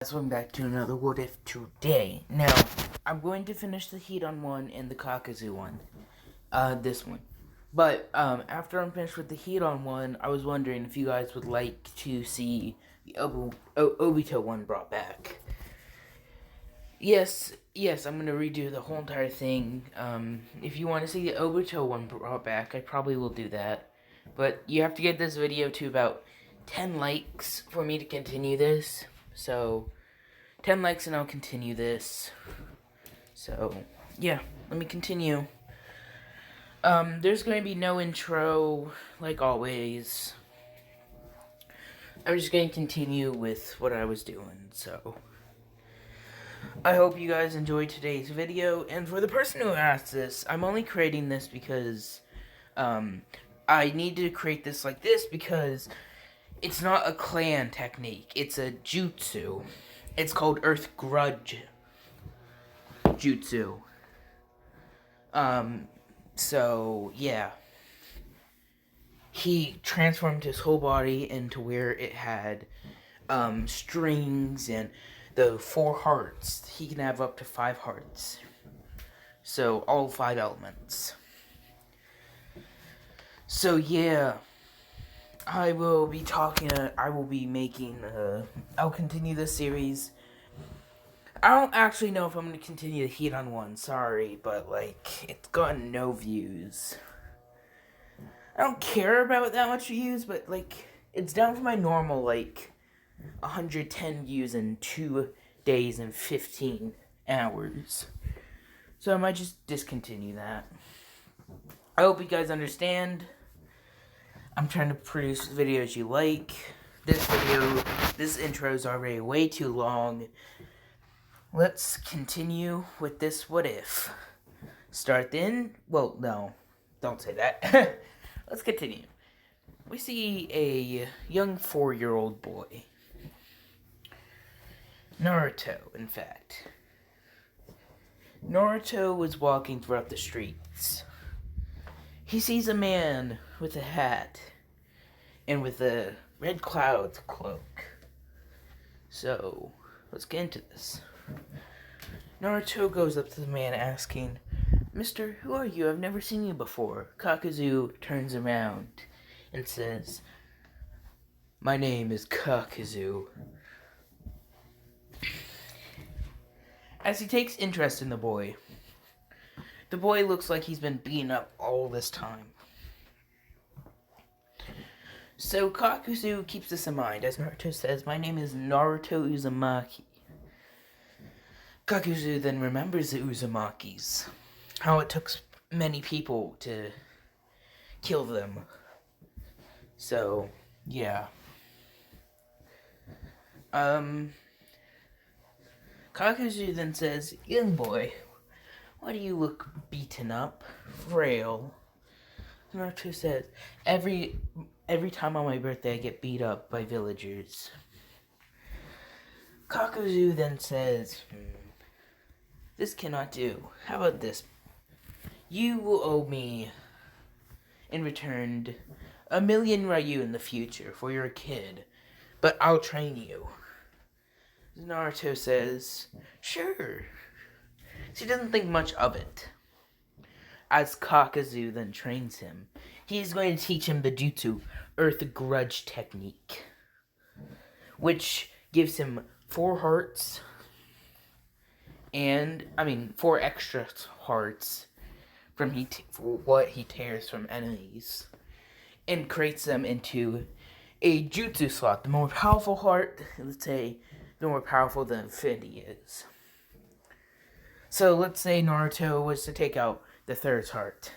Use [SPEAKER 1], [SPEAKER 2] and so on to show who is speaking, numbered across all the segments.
[SPEAKER 1] Welcome back to another What If today. Now, I'm going to finish the Heat on one and the kakuzu one. This one. But, after I'm finished with the Heat on one, I was wondering if you guys would like to see the Obito one brought back. Yes, I'm gonna redo the whole entire thing. If you want to see the Obito one brought back, I probably will do that. But you have to get this video to about 10 likes for me to continue this. So, 10 likes and I'll continue this. So, yeah, let me continue. There's going to be no intro, like always. I'm just going to continue with what I was doing, so. I hope you guys enjoyed today's video, and for the person who asked this, I'm only creating this because, I need to create this like this because it's not a clan technique, it's a jutsu. It's called Earth Grudge Jutsu. So, yeah. He transformed his whole body into where it had, strings and the 4 hearts. He can have up to 5 hearts. So, all 5 elements. So, yeah. I will be I'll continue this series. I don't actually know if I'm going to continue the Heat on one, sorry, but, it's gotten no views. I don't care about that much views, but, it's down from my normal, 110 views in 2 days and 15 hours. So I might just discontinue that. I hope you guys understand. I'm trying to produce videos you like. This intro is already way too long. Let's continue with this what if. Start then? Well, no. Don't say that. Let's continue. We see a young 4-year-old boy. Naruto, in fact. Naruto was walking throughout the streets. He sees a man with a hat and with a red cloud cloak. So, let's get into this. Naruto goes up to the man asking, "Mister, who are you? I've never seen you before." Kakuzu turns around and says, "My name is Kakuzu." As he takes interest in the boy looks like he's been beaten up all this time. So Kakuzu keeps this in mind as Naruto says, "My name is Naruto Uzumaki." Kakuzu then remembers the Uzumakis, how it took many people to kill them. So, yeah. Kakuzu then says, "Young boy, why do you look beaten up, frail?" Naruto says, Every time on my birthday I get beat up by villagers." Kakuzu then says, "This cannot do. How about this? You will owe me, in return, 1,000,000 Ryu in the future, for you're a kid, but I'll train you." Naruto says, "Sure." So he doesn't think much of it. As Kakuzu then trains him, he's going to teach him the jutsu, Earth Grudge technique, which gives him 4 hearts, 4 extra hearts from what he tears from enemies, and creates them into a jutsu slot. The more powerful heart, let's say, the more powerful the infinity is. So let's say Naruto was to take out the 3rd heart.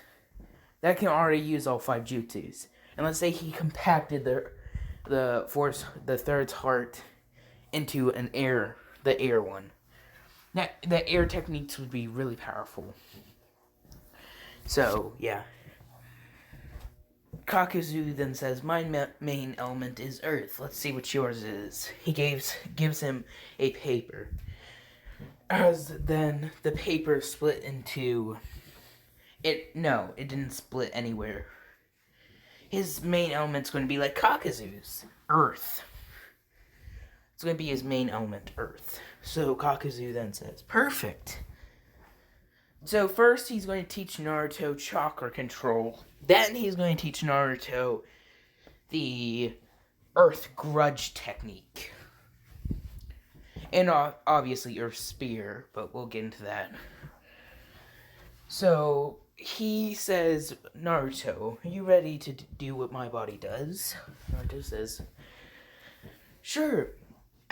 [SPEAKER 1] That can already use all 5 jutsus. And let's say he compacted the 3rd heart into the air one. The air techniques would be really powerful. So, yeah. Kakuzu then says, "My main element is earth. Let's see what yours is." He gives him a paper. As then the paper split into... it didn't split anywhere. His main element's going to be like Kakuzu's, earth. It's going to be his main element, earth. So Kakuzu then says, perfect. So first he's going to teach Naruto chakra control. Then he's going to teach Naruto the Earth Grudge technique. And obviously Earth Spear, but we'll get into that. So he says, Naruto, are you ready to do what my body does? Naruto says, sure.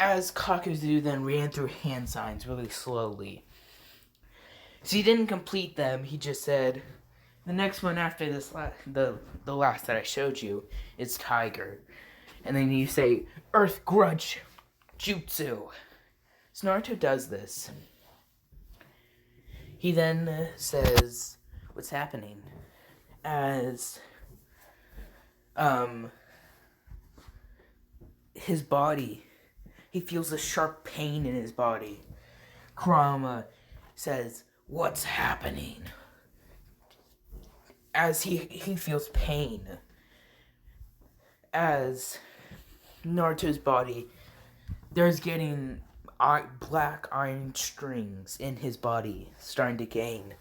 [SPEAKER 1] As Kakuzu then ran through hand signs really slowly. So he didn't complete them, he just said, the next one after this, the last that I showed you, is Tiger. And then you say, Earth Grudge Jutsu. So Naruto does this. He then says, what's happening? As, his body, he feels a sharp pain in his body. Kurama says, what's happening? As he feels pain. As Naruto's body, there's getting black iron strings in his body starting to gain.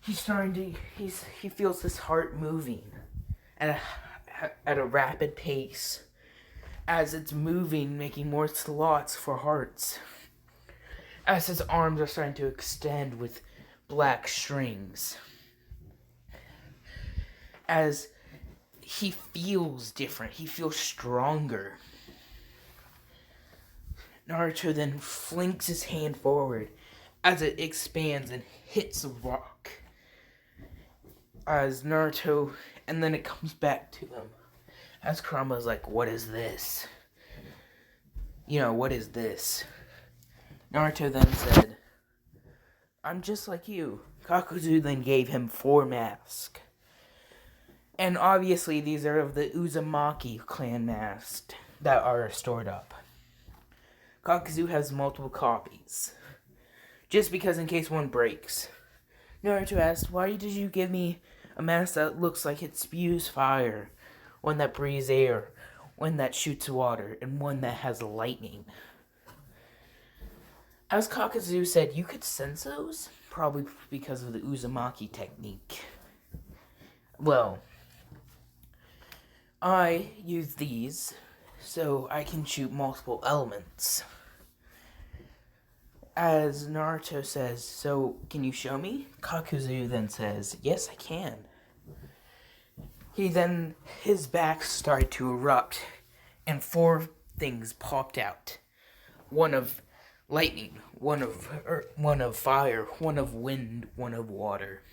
[SPEAKER 1] He feels his heart moving at a rapid pace. As it's moving, making more slots for hearts. As his arms are starting to extend with black strings. As he feels different, he feels stronger. Naruto then flings his hand forward as it expands and hits a rock. As Naruto, and then it comes back to him. As Kurama's like, what is this? What is this? Naruto then said, I'm just like you. Kakuzu then gave him 4 masks. And obviously these are of the Uzumaki clan masks that are stored up. Kakuzu has multiple copies. Just because in case one breaks. Naruto asked, why did you give me a mask that looks like it spews fire? One that breathes air, one that shoots water, and one that has lightning. As Kakuzu said, you could sense those? Probably because of the Uzumaki technique. Well, I use these so I can shoot multiple elements. As Naruto says, so can you show me? Kakuzu then says, yes, I can. His back started to erupt, and 4 things popped out. One of lightning, one of fire, one of wind, one of water.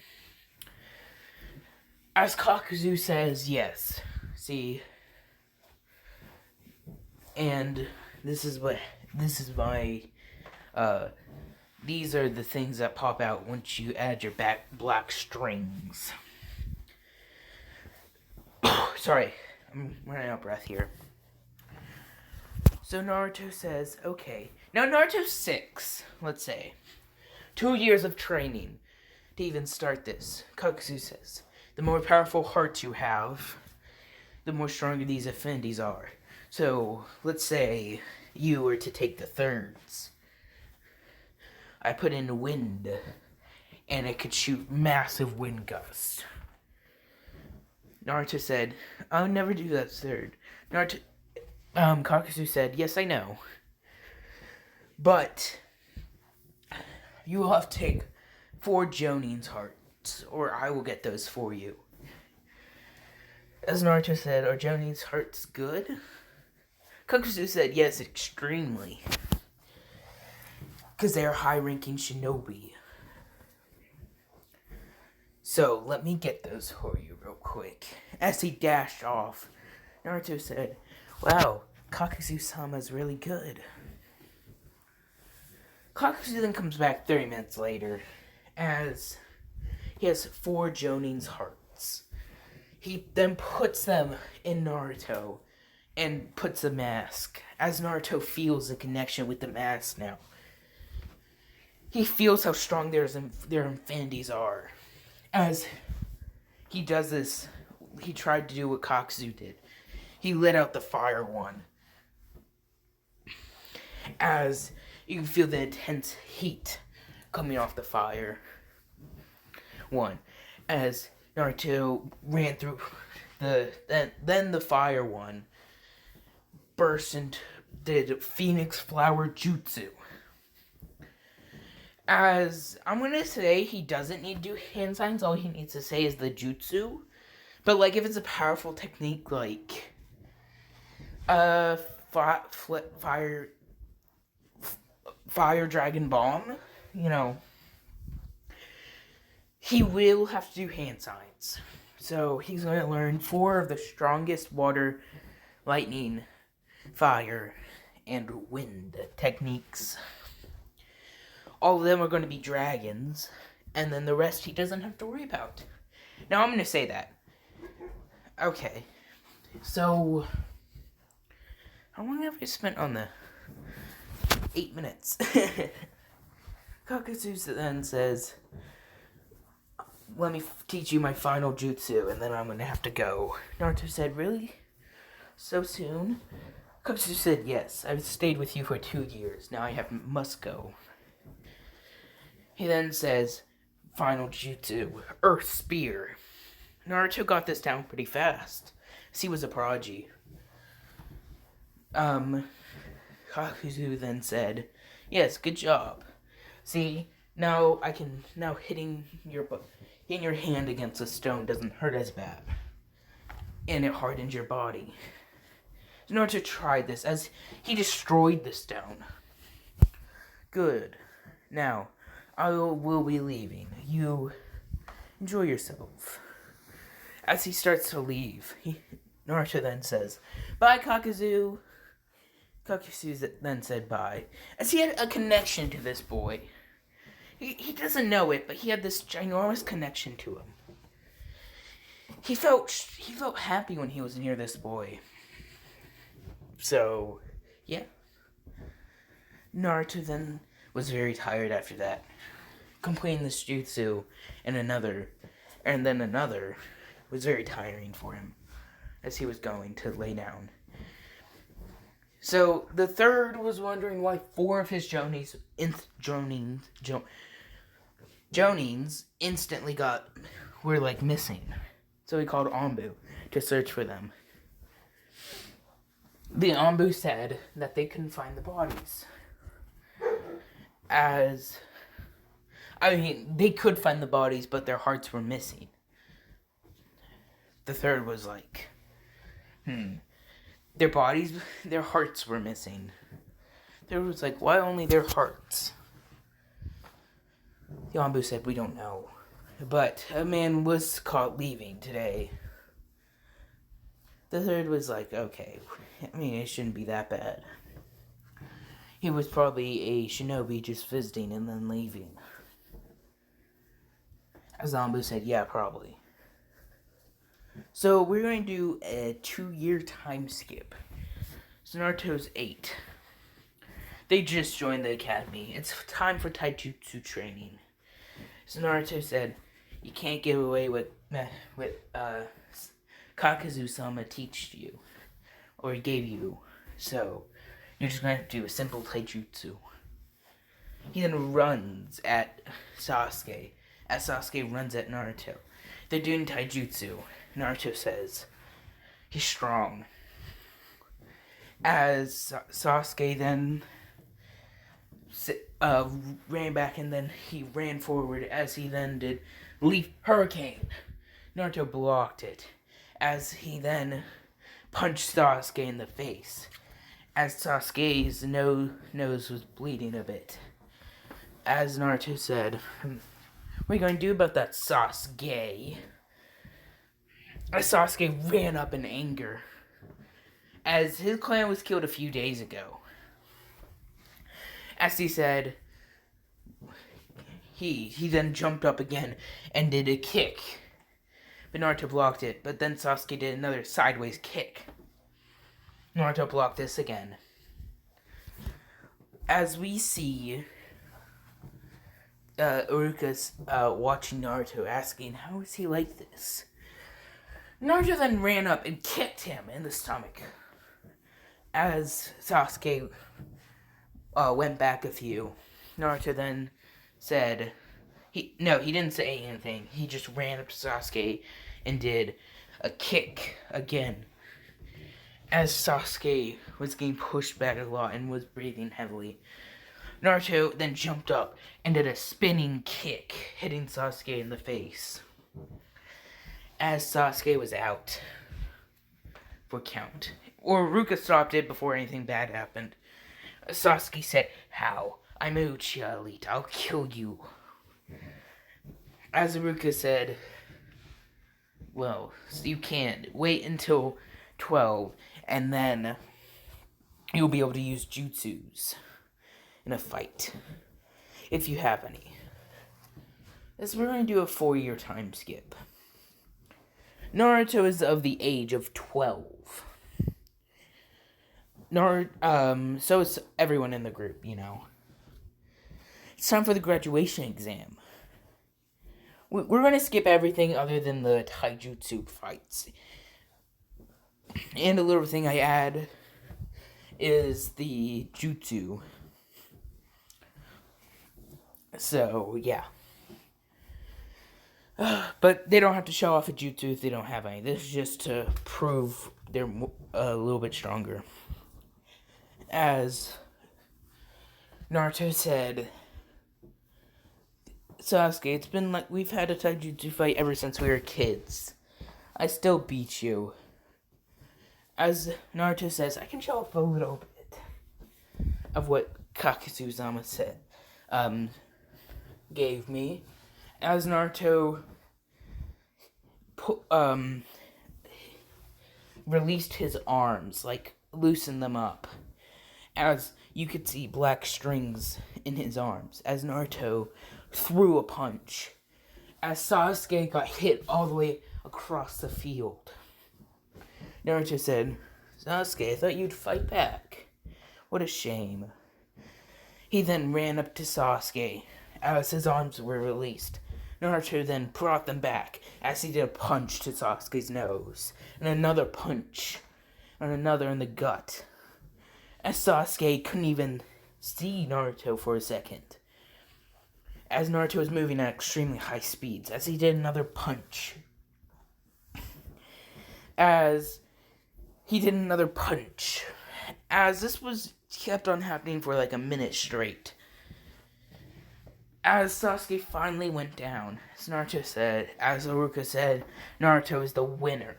[SPEAKER 1] As Kakuzu says, yes. See, and these are the things that pop out once you add your black strings. Sorry, I'm running out of breath here. So Naruto says, okay. Now Naruto's 6, let's say. 2 years of training to even start this. Kakuzu says, the more powerful hearts you have, the more stronger these affinities are. So, let's say you were to take the thirds. I put in wind, and it could shoot massive wind gusts. Naruto said, I'll never do that third. Kakuzu said, yes, I know. But, you will have to take 4 Jonin's hearts, or I will get those for you. As Naruto said, are Jonin's hearts good? Kakuzu said, yes, extremely. Because they are high-ranking shinobi. So, let me get those for you real quick. As he dashed off, Naruto said, wow, Kakuzu-sama's really good. Kakuzu then comes back 30 minutes later, as he has 4 Jonin's hearts. He then puts them in Naruto, and puts a mask. As Naruto feels the connection with the mask now. He feels how strong their infinities are. As he does this, he tried to do what Kakuzu did. He let out the fire one. as you can feel the intense heat coming off the fire. One, as Naruto ran through then the fire one burst and did Phoenix Flower Jutsu. As I'm gonna say, he doesn't need to do hand signs. All he needs to say is the jutsu. But like, if it's a powerful technique like fire dragon bomb, you know, he will have to do hand signs. So he's going to learn 4 of the strongest water, lightning, fire, and wind techniques. All of them are going to be dragons, and then the rest he doesn't have to worry about. Now I'm going to say that. Okay, so how long have we spent on the 8 minutes? Kakuzu then says, let me teach you my final jutsu, and then I'm going to have to go. Naruto said, really? So soon? Kakuzu said, yes, I've stayed with you for 2 years. Now I must go. He then says, final jutsu, Earth Spear. Naruto got this down pretty fast, as he was a prodigy. Kakuzu then said, yes, good job. See, now hitting your hand against a stone doesn't hurt as bad. And it hardens your body. Naruto tried this as he destroyed the stone. Good. Now, I will be leaving. You enjoy yourself. As he starts to leave, Naruto then says, bye, Kakuzu. Kakuzu then said bye, as he had a connection to this boy. He doesn't know it, but he had this ginormous connection to him. He felt happy when he was near this boy. So, yeah. Naruto then was very tired after that, completing this jutsu and then another was very tiring for him as he was going to lay down. So the third was wondering why 4 of his Jonins instantly were like missing. So he called Anbu to search for them. The Anbu said that they couldn't find the bodies. They could find the bodies, but their hearts were missing. The third was like, their hearts were missing. There was like, why only their hearts? The Anbu said, we don't know. But a man was caught leaving today. The third was like, okay, it shouldn't be that bad. He was probably a shinobi just visiting and then leaving. As Anbu said, yeah, probably. So we're going to do a 2-year time skip. So Naruto's 8. They just joined the academy. It's time for taijutsu training. So Naruto said, you can't give away what Kakuzu-sama teached you, or gave you. So you're just going to have to do a simple taijutsu. He then runs at Sasuke, as Sasuke runs at Naruto. They're doing taijutsu. Naruto says, he's strong. As Sasuke then ran back and then he ran forward as he then did Leaf Hurricane. Naruto blocked it as he then punched Sasuke in the face. As Sasuke's nose was bleeding a bit. As Naruto said, what are you going to do about that, Sasuke? As Sasuke ran up in anger, as his clan was killed a few days ago. As he said, he then jumped up again and did a kick. But Naruto blocked it, but then Sasuke did another sideways kick. Naruto blocked this again. As we see Iruka's watching Naruto, asking, how is he like this? Naruto then ran up and kicked him in the stomach. As Sasuke went back a few. Naruto then said, he didn't say anything. He just ran up to Sasuke and did a kick again. As Sasuke was getting pushed back a lot and was breathing heavily, Naruto then jumped up and did a spinning kick, hitting Sasuke in the face. As Sasuke was out for count. Or Ruka stopped it before anything bad happened. Sasuke said, "How? I'm a Uchiha elite. I'll kill you." As Ruka said, "Well, you can't. Wait until 12, and then you'll be able to use jutsus in a fight, if you have any." We're going to do a 4-year time skip. Naruto is of the age of 12. So is everyone in the group, It's time for the graduation exam. We're going to skip everything other than the taijutsu fights. And a little thing I add is the jutsu. So, yeah. But they don't have to show off a jutsu if they don't have any. This is just to prove they're a little bit stronger. As Naruto said, "Sasuke, it's been like we've had a taijutsu fight ever since we were kids. I still beat you." As Naruto says, I can show off a little bit of what Kakuzu-sama said, gave me. As Naruto released his arms, loosened them up, as you could see black strings in his arms, as Naruto threw a punch, as Sasuke got hit all the way across the field. Naruto said, "Sasuke, I thought you'd fight back. What a shame." He then ran up to Sasuke as his arms were released. Naruto then brought them back as he did a punch to Sasuke's nose, and another punch, and another in the gut. As Sasuke couldn't even see Naruto for a second. As Naruto was moving at extremely high speeds, as he did another punch. As he did another punch. As this was kept on happening for a minute straight. As Sasuke finally went down, as Haruka said, Naruto is the winner.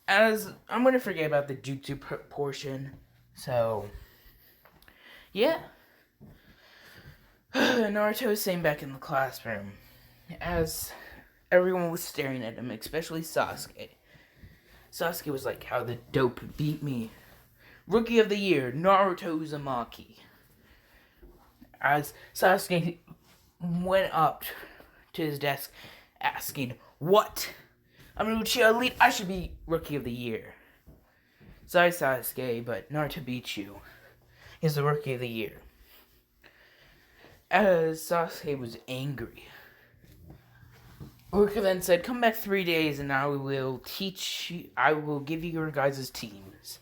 [SPEAKER 1] As I'm going to forget about the jutsu portion, so yeah. Naruto is sitting back in the classroom as everyone was staring at him, especially Sasuke. Sasuke was like, "How the dope beat me. Rookie of the Year, Naruto Uzumaki." As Sasuke went up to his desk asking, "What? I'm an Uchiha elite. I should be Rookie of the Year." "Sorry, Sasuke, but Naruto beat you. He's the Rookie of the Year." As Sasuke was angry, Haruka then said, "Come back 3 days and I will give you your guys' teams."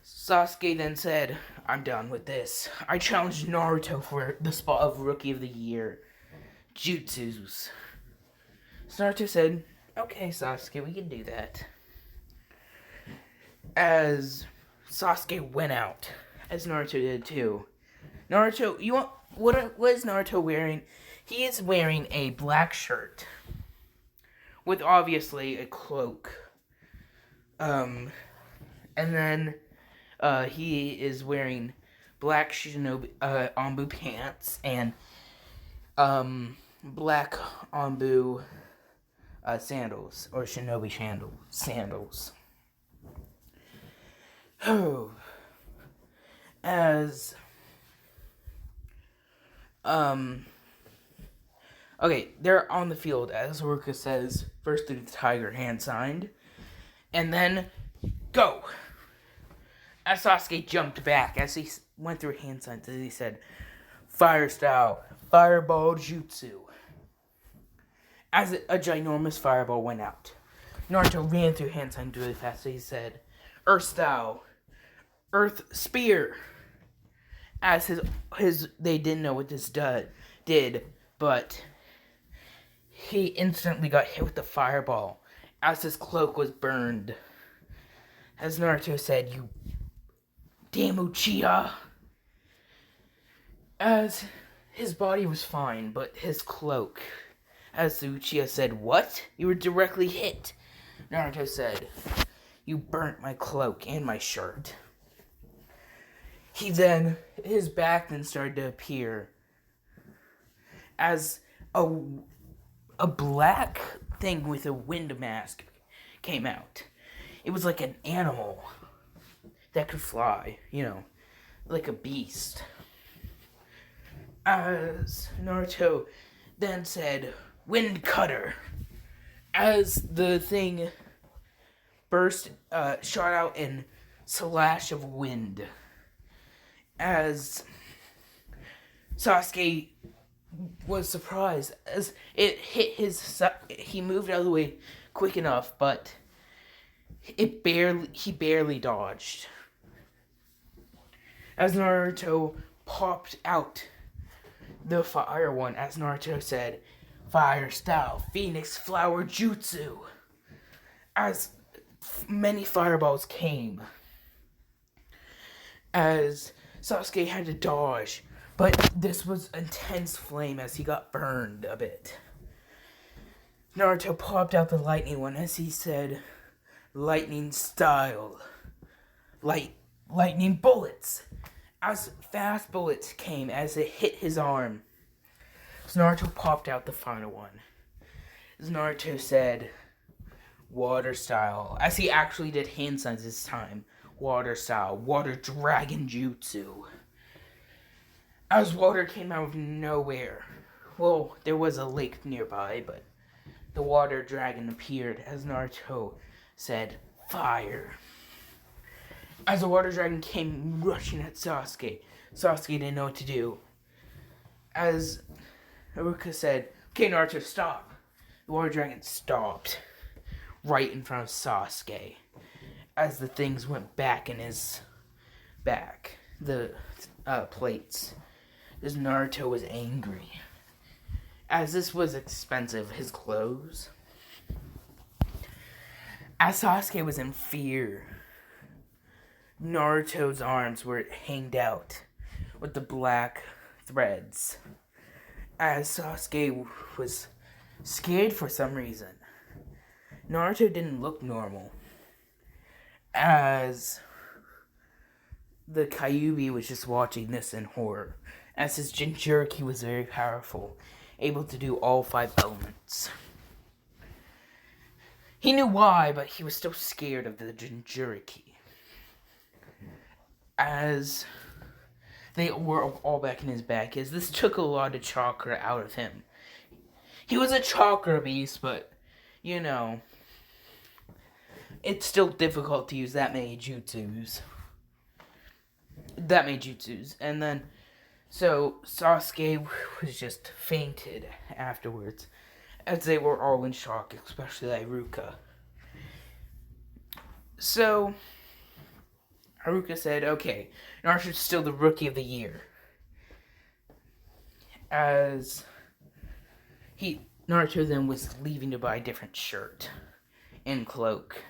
[SPEAKER 1] Sasuke then said, "I'm done with this. I challenged Naruto for the spot of Rookie of the Year. Jutsus." So Naruto said, "Okay, Sasuke, we can do that." As Sasuke went out, as Naruto did too. Naruto, what is Naruto wearing? He is wearing a black shirt with obviously a cloak. And then he is wearing black shinobi Anbu pants and black Anbu sandals or shinobi sandals. Oh, as okay, they're on the field as Haruka says. First do the tiger hand signed, and then go. As Sasuke jumped back, as he went through hand signs, as he said, "Fire style, fireball jutsu." As a ginormous fireball went out, Naruto ran through hand signs really fast, so he said, "Earth style, Earth Spear. As his they didn't know what this did, but he instantly got hit with the fireball as his cloak was burned. As Naruto said, "You damn Uchiha." As his body was fine, but his cloak. As the Uchiha said, "What? You were directly hit." Naruto said, "You burnt my cloak and my shirt." His back then started to appear as a black thing with a wind mask came out. It was like an animal that could fly, like a beast. As Naruto then said, "Wind Cutter," as the thing shot out in slash of wind. As Sasuke was surprised as it hit he moved out of the way quick enough, but he barely dodged. As Naruto popped out the fire one, as Naruto said, "Fire style Phoenix Flower Jutsu." As many fireballs came. As Sasuke had to dodge, but this was intense flame as he got burned a bit. Naruto popped out the lightning one as he said, "Lightning style. Lightning bullets." As fast bullets came as it hit his arm. So Naruto popped out the final one. As Naruto said, "Water style," as he actually did hand signs this time. "Water style, water dragon jutsu." As water came out of nowhere. Well, there was a lake nearby, but the water dragon appeared as Naruto said, "Fire." As the water dragon came rushing at Sasuke, Sasuke didn't know what to do. As Haruka said, "Okay, Naruto, stop." The water dragon stopped right in front of Sasuke. As the things went back in his back, the plates. As Naruto was angry. As this was expensive, his clothes. As Sasuke was in fear, Naruto's arms were hanged out with the black threads. As Sasuke was scared for some reason. Naruto didn't look normal. As the Kyuubi was just watching this in horror. As his Jinchuriki was very powerful, able to do all 5 elements. He knew why, but he was still scared of the Jinchuriki. As they were all back in his back, as this took a lot of chakra out of him. He was a chakra beast, but, it's still difficult to use that many jutsus. And then, so Sasuke was just fainted afterwards, as they were all in shock, especially Haruka. So, Haruka said, "Okay, Naruto's still the rookie of the year." As Naruto then was leaving to buy a different shirt and cloak.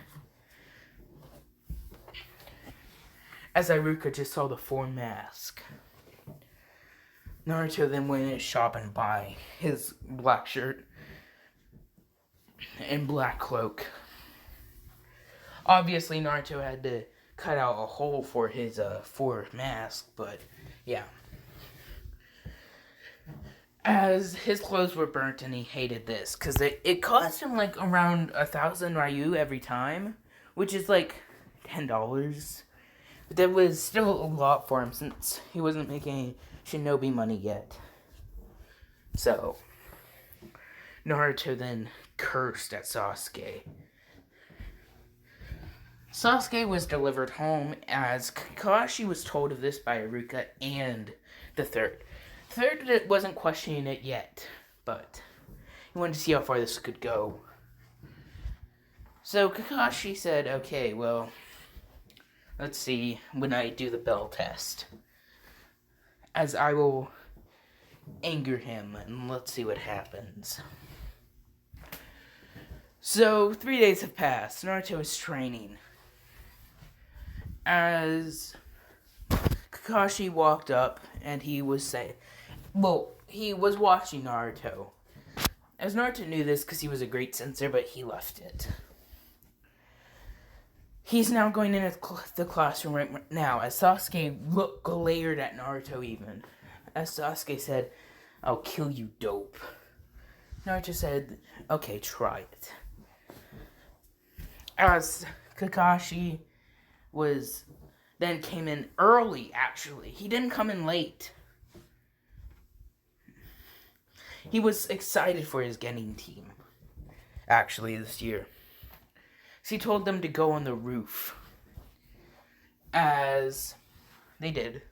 [SPEAKER 1] As Haruka just saw the 4 mask. Naruto then went in his shop and buy his black shirt and black cloak. Obviously, Naruto had to cut out a hole for his 4 mask, but yeah. As his clothes were burnt and he hated this, because it cost him like around 1,000 Ryu every time, which is like $10. But that was still a lot for him since he wasn't making any shinobi money yet. So, Naruto then cursed at Sasuke. Sasuke was delivered home as Kakashi was told of this by Haruka and the third. The third wasn't questioning it yet, but he wanted to see how far this could go. So Kakashi said, "Okay, well, Let's see when I do the bell test. As I will anger him, and let's see what happens. So, 3 days have passed. Naruto is training. As Kakashi walked up, and he was saying... Well, he was watching Naruto. As Naruto knew this because he was a great censor, but he left it. He's now going in the classroom right now, as Sasuke glared at Naruto even. As Sasuke said, "I'll kill you, dope." Naruto said, "Okay, try it." As Kakashi came in early, actually. He didn't come in late. He was excited for his Genin team, actually, this year. So he told them to go on the roof. As they did.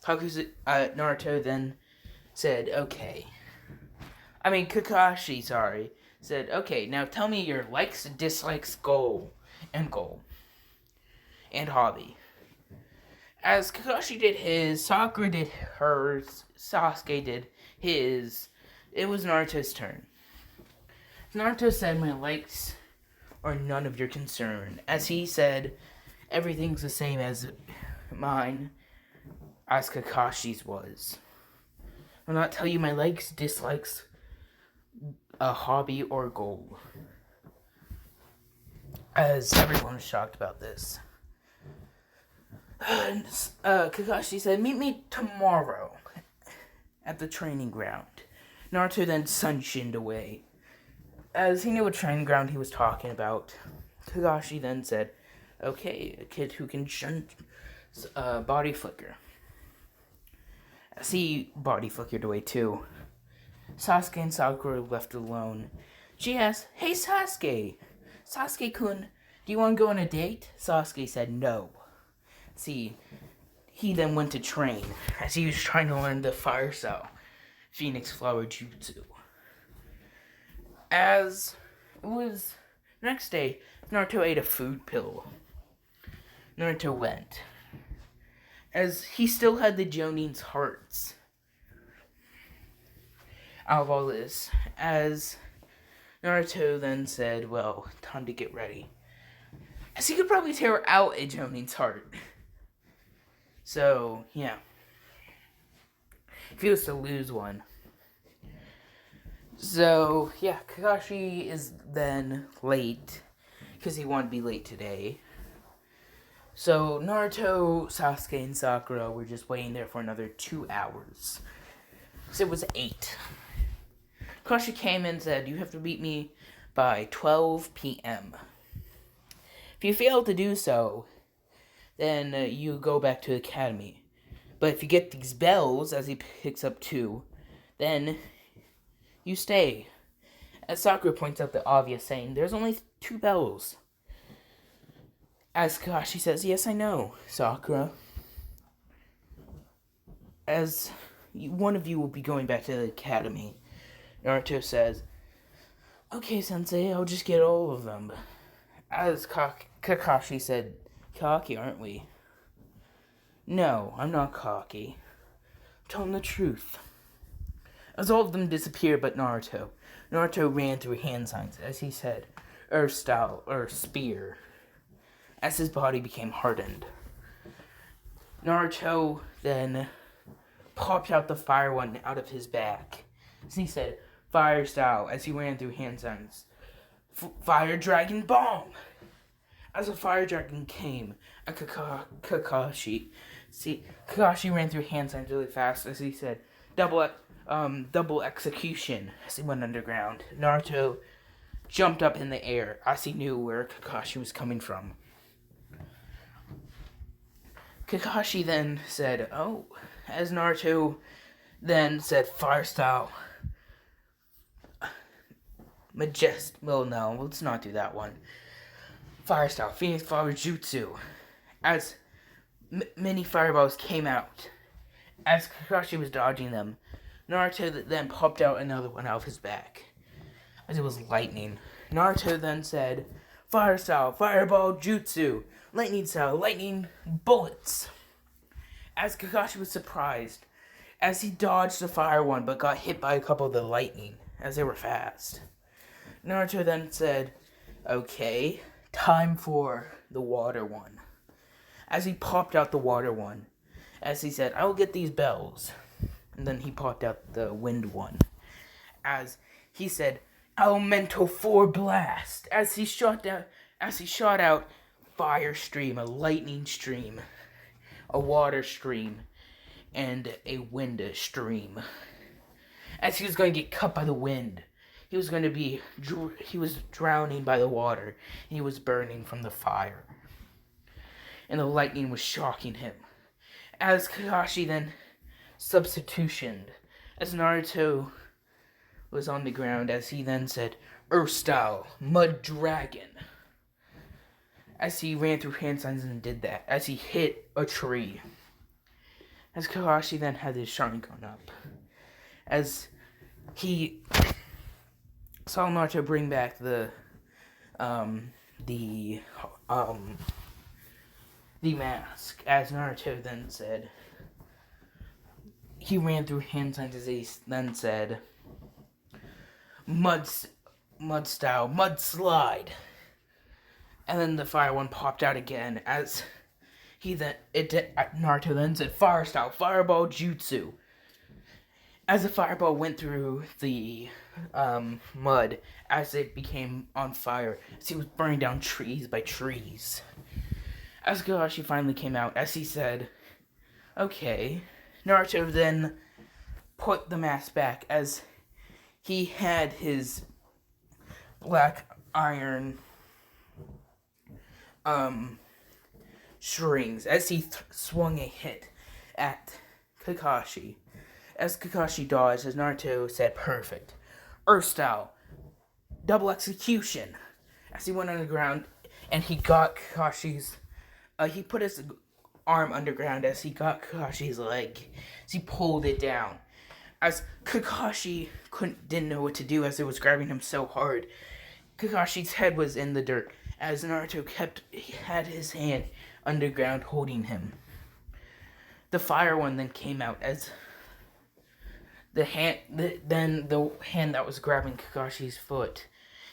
[SPEAKER 1] Naruto then said, Kakashi, said, "Okay, now tell me your likes and dislikes, goal, and hobby." As Kakashi did his, Sakura did hers, Sasuke did his, it was Naruto's turn. Naruto said, "My likes are none of your concern." As he said, everything's the same as mine, as Kakashi's was. I'll not tell you my likes, dislikes, a hobby, or goal. As everyone was shocked about this. Kakashi said, "Meet me tomorrow at the training ground." Naruto then sun-shinned away. As he knew what training ground he was talking about, Kakashi then said, "Okay, a kid who can body flicker." As he body flickered away too, Sasuke and Sakura left alone. She asked, "Hey Sasuke, Sasuke-kun, do you want to go on a date?" Sasuke said no. See, he then went to train, as he was trying to learn the Fire Style Phoenix Flower Jutsu. As it was next day, Naruto ate a food pill. Naruto went, as he still had the Jonin's hearts out of all this. As Naruto then said, "Well, time to get ready." As he could probably tear out a Jonin's heart. So, yeah. If he was to lose one. So, yeah, Kakashi is then late, because he wanted to be late today. So, Naruto, Sasuke, and Sakura were just waiting there for another 2 hours. So it was 8. Kakashi came in and said, "You have to beat me by 12 p.m. If you fail to do so, then you go back to the academy. But if you get these bells," as he picks up 2, "then you stay." As Sakura points out the obvious, saying, "There's only 2 bells." As Kakashi says, "Yes, I know, Sakura. As one of you will be going back to the academy." Naruto says, "Okay, Sensei, I'll just get all of them." As Kakashi said, "Cocky, aren't we?" "No, I'm not cocky. I'm telling the truth." As all of them disappeared but Naruto. Naruto ran through hand signs, as he said, Earth Style, or Spear, as his body became hardened. Naruto then popped out the fire one out of his back, as he said, Fire Style, as he ran through hand signs. Fire Dragon Bomb! As a fire dragon came at Kakashi. Kakashi ran through hand signs really fast, as he said, double execution, as he went underground. Naruto jumped up in the air, as he knew where Kakashi was coming from. Kakashi then said, "Oh," as Naruto then said, Fire Style. Well, no, let's not do that one. Fire Style, Phoenix Flower Jutsu. As many fireballs came out, as Kakashi was dodging them, Naruto then popped out another one out of his back, as it was lightning. Naruto then said, Fire Style, Fireball Jutsu. lightning style, lightning bullets. As Kakashi was surprised, as he dodged the fire one but got hit by a couple of the lightning, as they were fast. Naruto then said, okay, time for the water one. As he popped out the water one, as he said, I will get these bells. And then he popped out the wind one. As he said, Elemental 4 blast. As he shot out fire stream, a lightning stream, a water stream, and a wind stream. As he was going to get cut by the wind. He was drowning by the water. And he was burning from the fire. And the lightning was shocking him. As Kakashi then substitutioned, as Naruto was on the ground, as he then said, Earth style, mud dragon. As he ran through hand signs and did that, as he hit a tree. As Kakashi then had his Sharingan up. As he saw Naruto bring back the mask, as Naruto then said, he ran through hand signs as he then said, mud style, mud slide. And then the fire one popped out again as Naruto then said, fire style, fireball jutsu. As the fireball went through the mud, as it became on fire, as he was burning down trees by trees. As Kakashi finally came out, as he said, okay, Naruto then put the mask back as he had his black iron strings as he swung a hit at Kakashi. As Kakashi dodged, as Naruto said, perfect. Earth style, double execution. As he went underground and he got Kakashi's he put his arm underground as he got Kakashi's leg. As he pulled it down. As Kakashi didn't know what to do as it was grabbing him so hard. Kakashi's head was in the dirt. As Naruto had his hand underground holding him. The fire one then came out as the hand that was grabbing Kakashi's foot.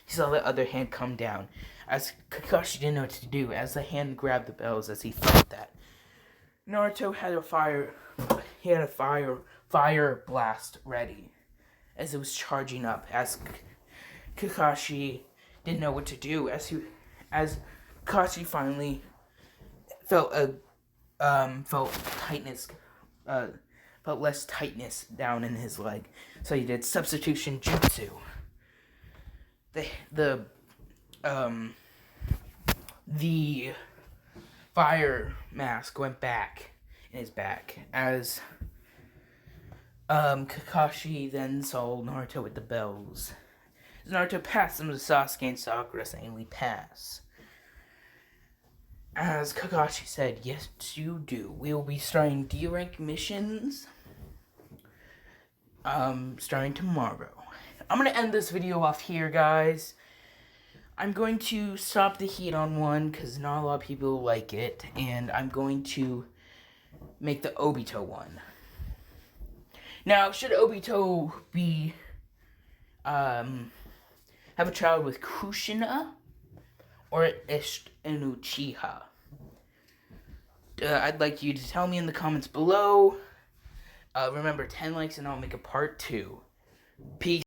[SPEAKER 1] He saw the other hand come down. As Kakashi didn't know what to do, as the hand grabbed the bells as he felt that. Naruto had a fire blast ready as it was charging up. As Kakashi didn't know what to do, as Kakashi finally felt less tightness down in his leg, so he did substitution jutsu. The fire mask went back in his back as Kakashi then saw Naruto with the bells. As Naruto passed him to Sasuke and Sakura, saying, we pass. As Kakashi said, yes, you do. We will be starting D-rank missions starting tomorrow. I'm going to end this video off here, guys. I'm going to stop the heat on one because not a lot of people like it. And I'm going to make the Obito one. Now, should Obito be, have a child with Kushina or Uchiha? I'd like you to tell me in the comments below. Remember, 10 likes and I'll make a part 2. Peace.